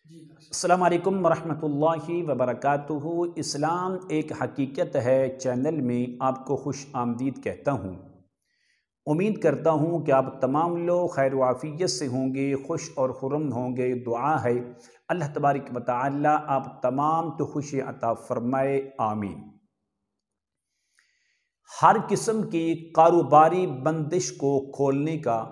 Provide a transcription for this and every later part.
السلام علیکم ورحمۃ اللہ وبرکاتہ۔ اسلام ایک حقیقت ہے چینل میں آپ کو خوش آمدید کہتا ہوں۔ امید کرتا ہوں کہ آپ تمام لوگ خیر و عافیت سے ہوں گے، خوش اور خرم ہوں گے۔ دعا ہے اللہ تبارک و تعالی آپ تمام تو خوشی عطا فرمائے، آمین۔ ہر قسم کی کاروباری بندش کو کھولنے کا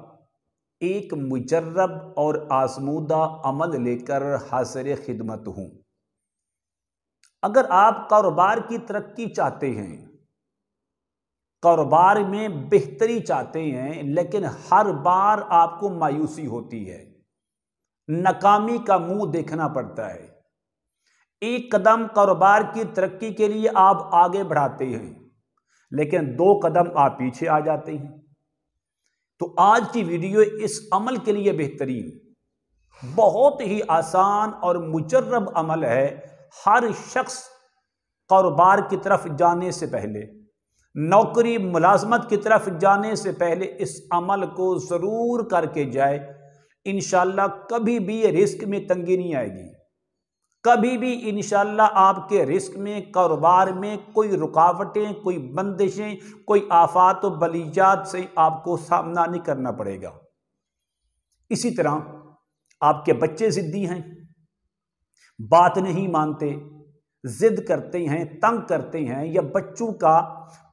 ایک مجرب اور آزمودہ عمل لے کر حاضر خدمت ہوں۔ اگر آپ کاروبار کی ترقی چاہتے ہیں، کاروبار میں بہتری چاہتے ہیں، لیکن ہر بار آپ کو مایوسی ہوتی ہے، ناکامی کا منہ دیکھنا پڑتا ہے، ایک قدم کاروبار کی ترقی کے لیے آپ آگے بڑھاتے ہیں لیکن 2 قدم آپ پیچھے آ جاتے ہیں، تو آج کی ویڈیو اس عمل کے لیے بہترین، بہت ہی آسان اور مجرب عمل ہے۔ ہر شخص کاروبار کی طرف جانے سے پہلے، نوکری ملازمت کی طرف جانے سے پہلے اس عمل کو ضرور کر کے جائے۔ انشاءاللہ کبھی بھی رزق میں تنگی نہیں آئے گی، کبھی بھی انشاءاللہ آپ کے رزق میں، کاروبار میں کوئی رکاوٹیں، کوئی بندشیں، کوئی آفات و بلیات سے آپ کو سامنا نہیں کرنا پڑے گا۔ اسی طرح آپ کے بچے ضدی ہیں، بات نہیں مانتے، ضد کرتے ہیں، تنگ کرتے ہیں، یا بچوں کا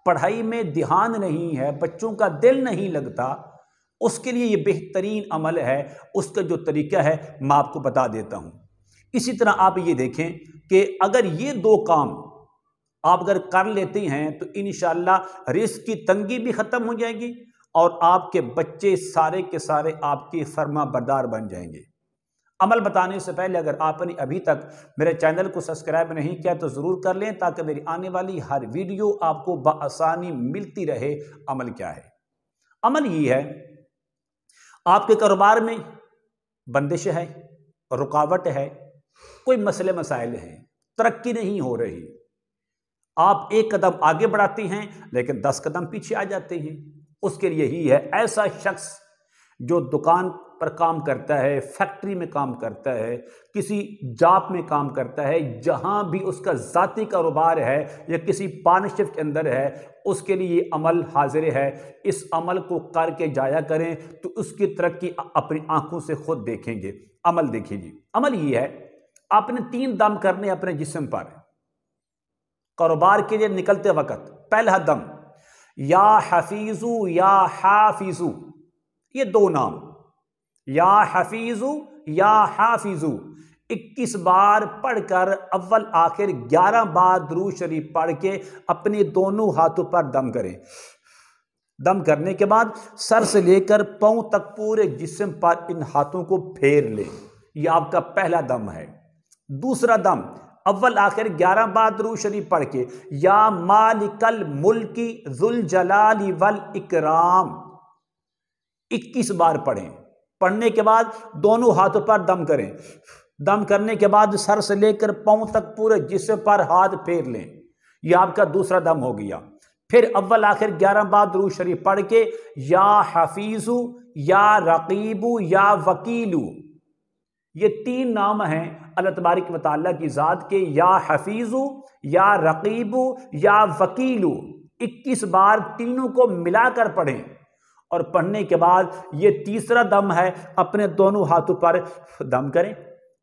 پڑھائی میں دھیان نہیں ہے، بچوں کا دل نہیں لگتا، اس کے لیے یہ بہترین عمل ہے۔ اس کا جو طریقہ ہے میں آپ کو بتا دیتا ہوں۔ اسی طرح آپ یہ دیکھیں کہ اگر یہ 2 کام آپ اگر کر لیتے ہیں تو انشاءاللہ رزق کی تنگی بھی ختم ہو جائے گی اور آپ کے بچے سارے کے سارے آپ کے فرما بردار بن جائیں گے۔ عمل بتانے سے پہلے اگر آپ نے ابھی تک میرے چینل کو سبسکرائب نہیں کیا تو ضرور کر لیں تاکہ میری آنے والی ہر ویڈیو آپ کو بآسانی ملتی رہے۔ عمل کیا ہے؟ عمل یہ ہے، آپ کے کاروبار میں بندش ہے، رکاوٹ ہے، کوئی مسئلے مسائل ہیں، ترقی نہیں ہو رہی، آپ 1 قدم آگے بڑھاتے ہیں لیکن 10 قدم پیچھے آ جاتے ہیں۔ اس کے لیے ہی ہے ایسا شخص جو دکان پر کام کرتا ہے، فیکٹری میں کام کرتا ہے، کسی جاب میں کام کرتا ہے، جہاں بھی اس کا ذاتی کاروبار ہے یا کسی پارٹنرشپ کے اندر ہے، اس کے لیے یہ عمل حاضر ہے۔ اس عمل کو کر کے جایا کریں تو اس کی ترقی اپنی آنکھوں سے خود دیکھیں گے۔ عمل دیکھیں جی، عمل یہ ہے، آپ نے 3 دم کرنے اپنے جسم پر کاروبار کے لیے نکلتے وقت۔ پہلا دم یا حفیظو یا حافظو، یہ 2 نام، یا حفیظو یا حافظو، 21 بار پڑھ کر اول آخر 11 بار درود شریف پڑھ کے اپنے دونوں ہاتھوں پر دم کریں۔ دم کرنے کے بعد سر سے لے کر پاؤں تک پورے جسم پر ان ہاتھوں کو پھیر لیں، یہ آپ کا پہلا دم ہے۔ دوسرا دم اول آخر 11 بار درود شریف پڑھ کے یا مالک الملک ذو الجلال والاکرام 21 بار پڑھیں۔ پڑھنے کے بعد دونوں ہاتھوں پر دم کریں۔ دم کرنے کے بعد سر سے لے کر پاؤں تک پورے جسم پر ہاتھ پھیر لیں، یہ آپ کا دوسرا دم ہو گیا۔ پھر اول آخر 11 بار درود شریف پڑھ کے یا حفیظو یا رقیبو یا وکیلو، یہ 3 نام ہیں اللہ تبارک و تعالیٰ کی ذات کے، یا حفیظو یا رقیبو یا وکیلو، 21 بار تینوں کو ملا کر پڑھیں۔ اور پڑھنے کے بعد یہ تیسرا دم ہے، اپنے دونوں ہاتھوں پر دم کریں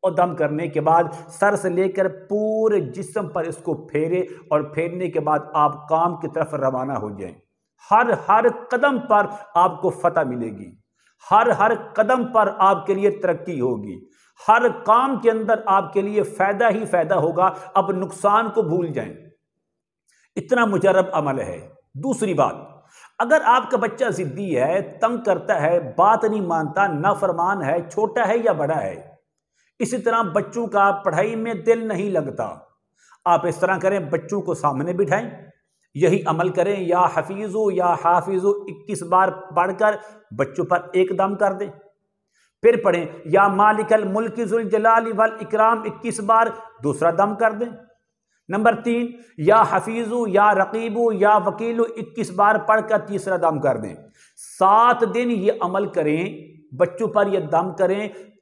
اور دم کرنے کے بعد سر سے لے کر پورے جسم پر اس کو پھیرے اور پھیرنے کے بعد آپ کام کی طرف روانہ ہو جائیں۔ ہر قدم پر آپ کو فتح ملے گی، ہر قدم پر آپ کے لیے ترقی ہوگی، ہر کام کے اندر آپ کے لیے فائدہ ہی فائدہ ہوگا۔ اب نقصان کو بھول جائیں، اتنا مجرب عمل ہے۔ دوسری بات، اگر آپ کا بچہ ضدی ہے، تنگ کرتا ہے، بات نہیں مانتا، نافرمان ہے، چھوٹا ہے یا بڑا ہے، اسی طرح بچوں کا پڑھائی میں دل نہیں لگتا، آپ اس طرح کریں، بچوں کو سامنے بٹھائیں، یہی عمل کریں، یا حفیظو یا حافظو 21 بار پڑھ کر بچوں پر 1 دم کر دیں۔ پھر پڑھیں یا مالک الملک ذو الجلال والاکرام 21 بار، دوسرا دم کر دیں۔ نمبر 3، یا حفیظو یا رقیبو یا وکیلو 21 بار پڑھ کر تیسرا دم کر دیں۔ 7 دن یہ عمل کریں، بچوں پر یہ دم کریں،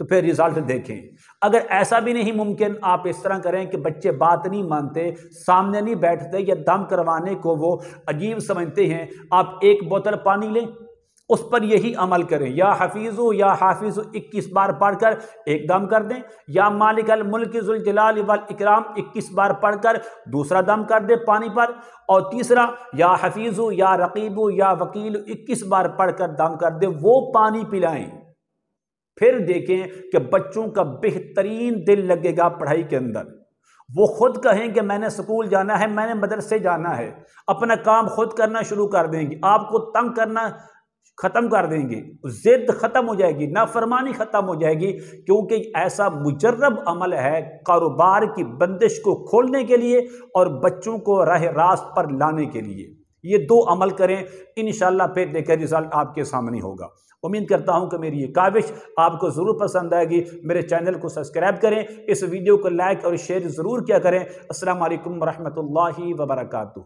تو پھر رزلٹ دیکھیں۔ اگر ایسا بھی نہیں ممکن، آپ اس طرح کریں کہ بچے بات نہیں مانتے، سامنے نہیں بیٹھتے یا دم کروانے کو وہ عجیب سمجھتے ہیں، آپ ایک بوتل پانی لیں، اس پر یہی عمل کریں، یا حفیظو یا حافظو 21 بار پڑھ کر ایک دم کر دیں، یا مالک الملک ذوالجلال والاکرام 21 بار پڑھ کر دوسرا دم کر دیں پانی پر، اور تیسرا یا حفیظو یا رقیبو یا وکیل 21 بار پڑھ کر دم کر دیں، وہ پانی پلائیں۔ پھر دیکھیں کہ بچوں کا بہترین دل لگے گا پڑھائی کے اندر، وہ خود کہیں کہ میں نے سکول جانا ہے، میں نے مدرسے جانا ہے، اپنا کام خود کرنا شروع کر دیں گے، آپ کو تنگ کرنا ختم کر دیں گے، ضد ختم ہو جائے گی، نافرمانی ختم ہو جائے گی، کیونکہ ایسا مجرب عمل ہے کاروبار کی بندش کو کھولنے کے لیے اور بچوں کو راہ راست پر لانے کے لیے۔ یہ دو عمل کریں، انشاءاللہ پھر دیکھیں رزلٹ آپ کے سامنے ہوگا۔ امید کرتا ہوں کہ میری یہ کاوش آپ کو ضرور پسند آئے گی۔ میرے چینل کو سبسکرائب کریں، اس ویڈیو کو لائک اور شیئر ضرور کیا کریں۔ السلام علیکم ورحمۃ اللہ وبرکاتہ۔